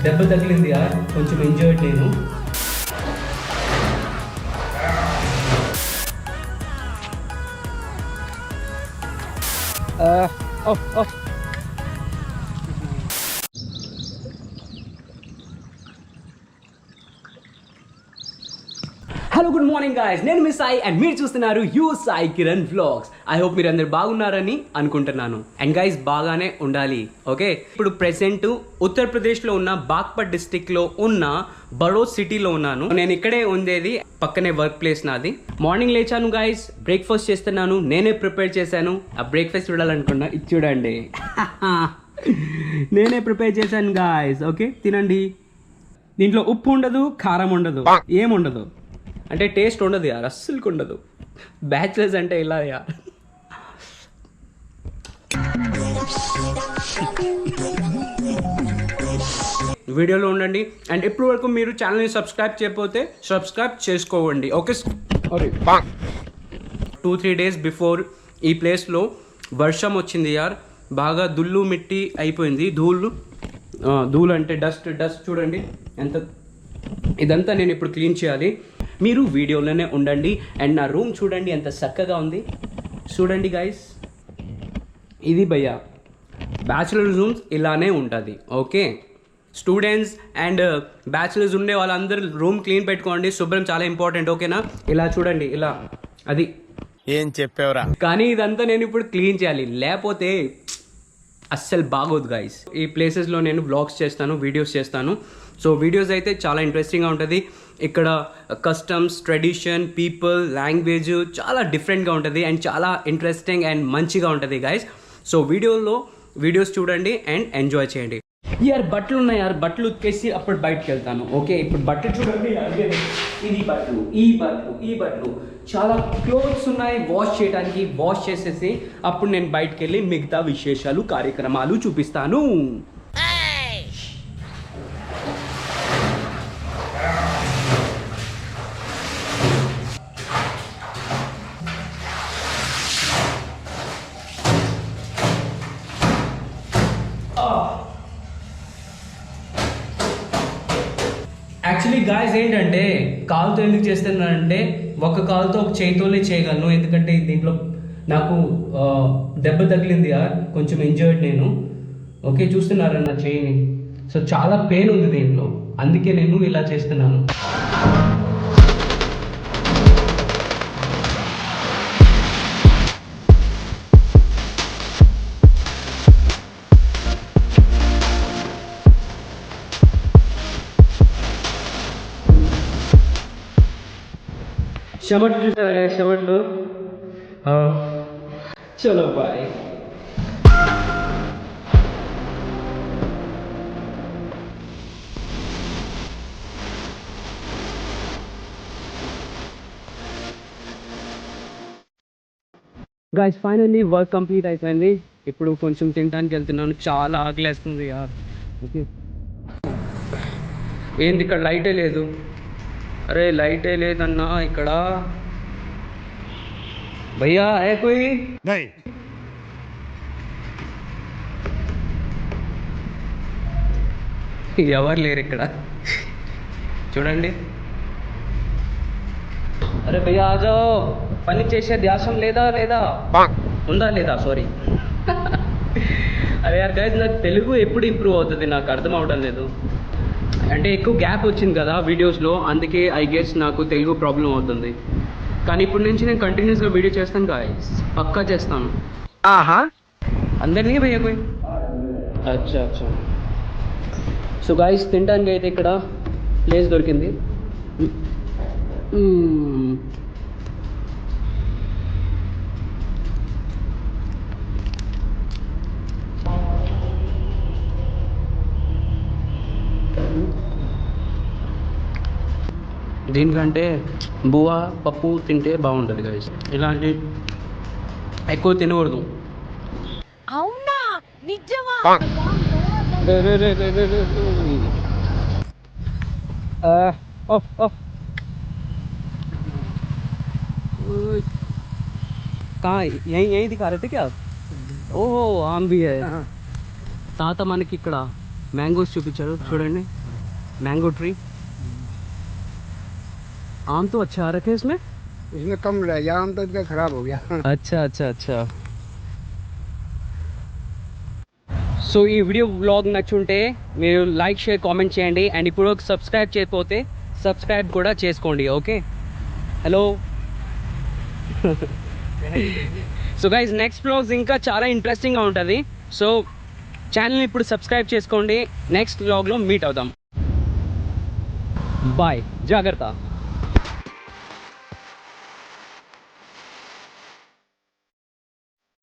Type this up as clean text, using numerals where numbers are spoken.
దెబ్బ తగిలింది యార్, కొంచెం ఎంజాయ్ నేను. హలో, గుడ్ మార్నింగ్ గాయ్స్, నేను మీ సాయి అండ్ మీరు చూస్తున్నారు you Sai Kiran vlogs. I hope మీరు అందరు బాగున్నారని అనుకుంటున్నాను. అండ్ గైస్ బాగానే ఉండాలి, ఓకే. ఇప్పుడు ప్రెసెంట్ ఉత్తరప్రదేశ్లో ఉన్న బాగ్పట్ డిస్టిక్లో ఉన్న బడోద్ సిటీలో ఉన్నాను. నేను ఇక్కడే ఉండేది, పక్కనే వర్క్ ప్లేస్ నాది. మార్నింగ్ లేచాను గైస్, బ్రేక్ఫాస్ట్ చేస్తున్నాను, నేనే ప్రిపేర్ చేశాను. ఆ బ్రేక్ఫాస్ట్ చూడాలనుకున్నా, ఇది చూడండి. నేనే ప్రిపేర్ చేశాను గాయస్, ఓకే. తినండి. దీంట్లో ఉప్పు ఉండదు, కారం ఉండదు, ఏముండదు, అంటే టేస్ట్ ఉండదు యార్, అస్సలుకు ఉండదు. బ్యాచిలర్స్ అంటే ఇలా యార్. వీడియోలో ఉండండి. అండ్ ఇప్పుడు వరకు మీరు ఛానల్ని సబ్స్క్రైబ్ చేయకపోతే సబ్స్క్రైబ్ చేసుకోండి, ఓకే. 2-3 డేస్ బిఫోర్ ఈ ప్లేస్లో వర్షం వచ్చింది యార్. బాగా దుల్లు మిట్టి అయిపోయింది. ధూళు అంటే డస్ట్ చూడండి ఎంత. ఇదంతా నేను ఇప్పుడు క్లీన్ చేయాలి. మీరు వీడియోలోనే ఉండండి. అండ్ నా రూమ్ చూడండి ఎంత చక్కగా ఉంది, చూడండి గైస్. ఇది భయ్యా బ్యాచిలర్ రూమ్స్ ఇలానే ఉంటుంది, ఓకే. స్టూడెంట్స్ అండ్ బ్యాచిలర్స్ ఉండే వాళ్ళందరూ రూమ్ క్లీన్ పెట్టుకోండి, శుభ్రం చాలా ఇంపార్టెంట్, ఓకేనా. ఇలా చూడండి, ఇలా అది ఏం చెప్పావురా. కానీ ఇదంతా నేను ఇప్పుడు క్లీన్ చేయాలి, లేకపోతే అస్సలు బాగోదు గైస్. ఈ ప్లేసెస్లో నేను వ్లాగ్స్ చేస్తాను, వీడియోస్ చేస్తాను. సో వీడియోస్ అయితే చాలా ఇంట్రెస్టింగ్గా ఉంటుంది. ఇక్కడ కస్టమ్స్, ట్రెడిషన్, పీపుల్, లాంగ్వేజ్ చాలా డిఫరెంట్గా ఉంటుంది అండ్ చాలా ఇంట్రెస్టింగ్ అండ్ మంచిగా ఉంటుంది గైస్. సో వీడియోస్ చూడండి అండ్ ఎంజాయ్ చేయండి. యార్ బట్టలు ఉన్నాయి యార్, బట్టలు ఉతికేసి అప్పుడు బయటకు వెళ్తాను, ఓకే. ఇప్పుడు బట్టలు చూడండి, ఇది బట్టలు, ఈ బట్టలు చాలా క్లోత్స్ ఉన్నాయి వాష్ చేయడానికి. వాష్ చేసేసి అప్పుడు నేను బయటకు వెళ్ళి మిగతా విశేషాలు, కార్యక్రమాలు చూపిస్తాను. యాక్చువల్లీ గాయస్ ఏంటంటే, కాలుతో ఎందుకు చేస్తున్నానంటే, ఒక కాలుతో ఒక చేతితోనే చేయగలను. ఎందుకంటే దీంట్లో నాకు దెబ్బ తగిలింది యార్, కొంచెం ఎంజాయ్ నేను, ఓకే. చూస్తున్నారా నా చేయిని? సో చాలా పెయిన్ ఉంది దీంట్లో, అందుకే నేను ఇలా చేస్తున్నాను. చెమట్లు చూసారా, చెమట్లు. చలో bye. Guys finally work complete అయిపోయింది. ఇప్పుడు కొంచెం తినడానికి వెళ్తున్నాను, చాలా ఆకలేస్తుంది యార్, ఓకే. ఏంది ఇక్కడ లైటే లేదు? అరే లైటే లేదన్నా ఇక్కడ. భయ్యా ఏ కోయి? ఎవరు లేరు ఇక్కడ, చూడండి. అరే భయ్యా ఆజో, పని చేసే ధ్యాసం లేదా ఉందా లేదా, సారీ. అరే యార్ గైస్, నాకు తెలుగు ఎప్పుడు ఇంప్రూవ్ అవుతుంది నాకు అర్థం అవడం లేదు. అంటే ఎక్కువ గ్యాప్ వచ్చింది కదా వీడియోస్లో, అందుకే ఐ గెస్ నాకు తెలుగు ప్రాబ్లం అవుతుంది. కానీ ఇప్పటి నుంచి నేను కంటిన్యూస్గా వీడియో చేస్తాను గాయస్, పక్కా చేస్తాను. ఆహా, అందరినీ భయ్యా కోయి. అచ్చా. సో గాయస్ తినడానికి అయితే ఇక్కడ ప్లేస్ దొరికింది. దీనికంటే బువ్వ పప్పు తింటే బాగుంటుంది గైస్. ఇలాంటి ఎక్కువ తినకూడదు. అవునా, నిజమా? कहाँ यही दिखा रहे थे क्या? ఓహో ఆమ్ भी है. తాత మనకి ఇక్కడ మ్యాంగోస్ చూపించారు చూడండి, मैंगो ट्री। आम तो अच्छा आ रखे इसमें। इसमें कम रह गया, आम तो इसका खराब हो गया। अच्छा अच्छा अच्छा। సో ఈ వీడియో వ్లాగ్ నచ్చుంటే మీరు లైక్ షేర్ కామెంట్ చేయండి అండ్ ఇప్పుడు సబ్స్క్రైబ్ చేయకపోతే సబ్స్క్రైబ్ కూడా చేసుకోండి okay. Hello so guys next vlogs ఇంకా చాలా ఇంట్రెస్టింగ్గా ఉంటుంది. సో ఛానల్ని ఇప్పుడు సబ్స్క్రైబ్ చేసుకోండి. నెక్స్ట్ వ్లాగ్లో మీట్ అవుదాం. బాయ్, జాగ్రత్త.